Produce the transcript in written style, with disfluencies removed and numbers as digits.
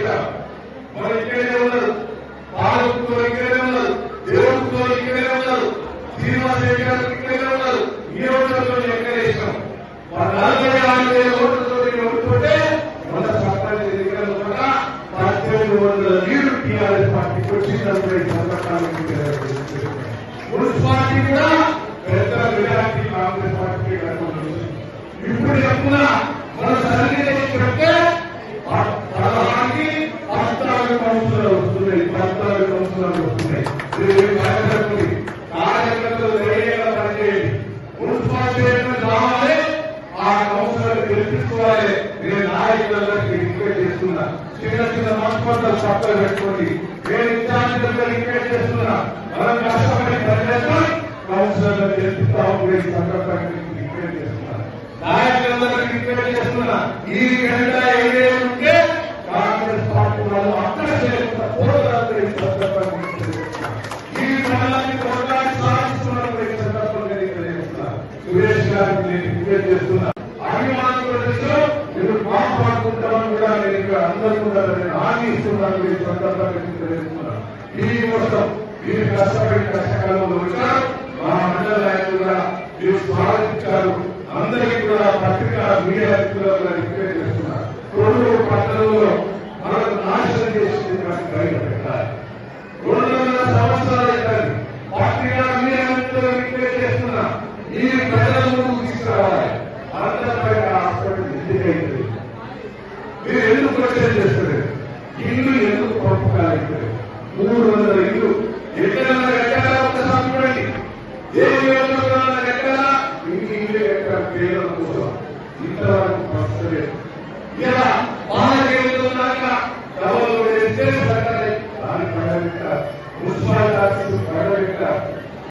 ఇక్కడ మన ఇక్కడే ఉన్నారు, పాలకుతో ఇక్కడే ఉన్నారు, దేవుడితో ఇక్కడే ఉన్నారు, శ్రీనివాస రెడ్డి గారు ఇక్కడే ఉన్నారు. ఈ రోజుల్లో ఎక్కడ ఇష్టం 46,000 ఓట్లతో ఓడిపోతే మన సర్పంచ్ ఎన్నికల్లో కూడా 1800 లీడు టీఆర్ఎస్ పార్టీకి వచ్చిందని మున్సిపాలిటీ కూడా పెద్ద మెజార్టీ కాంగ్రెస్ పార్టీకి కట్టుకుంటుంది. ఇప్పుడు చెప్పున మన సర్వే చేసినట్టే 16 కౌన్సిలర్లు వస్తున్నాయి, 14 కౌన్సిలర్లు వస్తున్నాయి. కార్యకర్తలు ధైర్యంగా పనిచేయండి. మున్సిపాలిటీ కావాలి, ఆ కౌన్సిలర్ గెలిపించుకోవాలి. నేను నాయకులందరికీ రిక్వెస్ట్ చేస్తున్నా, చిన్న చిన్న మనస్పర్ధలు పక్కన పెట్టుకోండి. నేను ఇన్ఛార్జీలకు రిక్వెస్ట్ చేస్తున్నా, మనం కష్టపడి పనిచేస్తాం, కౌన్సిలర్లు గెలిపిస్తాము. సందర్భాన్ని రిక్వెస్ట్ చేస్తున్నా, నాయకులందరికీ రిక్వెస్ట్ చేస్తున్నా. ఈ గంట ఏదైతే కాంగ్రెస్ పార్టీ వాళ్ళు అక్కడ చేయకుండా పోరాటాలు ఈ సందర్భాన్ని ఈ మండలాన్ని పోరాటాన్ని సాధిస్తున్నప్పుడు ఈ సందర్భంగా తెలియజేస్తున్నా. సురేష్ గారికి నేను రిక్వెస్ట్ చేస్తున్నా, అభిమానుల దృష్టిలో మీరు మాట్లాడుకుంటామని కూడా నేను ఇక్కడ అందరూ కూడా నేను హామీ ఇస్తున్నాను. ఈ సందర్భంగా తెలియజేస్తున్నా. ఈ కోసం మీరు కష్టపడి కష్టకాలంలో వచ్చారు, మా మండల నాయకులు కూడా మీరు స్వాగతించారు. అందరికీ కూడా పత్రికా మీడియా కూడా రిక్వెస్ట్ చేస్తున్నారు. కొడుకు పట్టణంలో మనకు నాశనం చేసింది బయట పెట్టాలి. 200 సంవత్సరాలు అవుతాయి. పత్రికా మీడియా రిక్వెస్ట్ చేస్తున్నా, ఈ ప్రజల ముందుకు తీసుకురావాలి. అందరిపై హాస్పిటల్ ఎందుకైతుంది, మీరు ఎందుకు ప్రచారం చేస్తారు, ఇల్లు ఎందుకు పంపకాలి, 300 ఇల్లు ఎక్కడన్నా ఎక్కడ ఒకసారి చూడండి. ఏ నియోజకవర్గంలో ఎక్కడ ఇల్లు ఎక్కడ పేదల కోసం ఇంతవరకు పంచలేదు. ఇలా బాగా డబ్బులు వేస్తే దాని పడబెట్ట, మున్సిపాలిటీ పడబెట్ట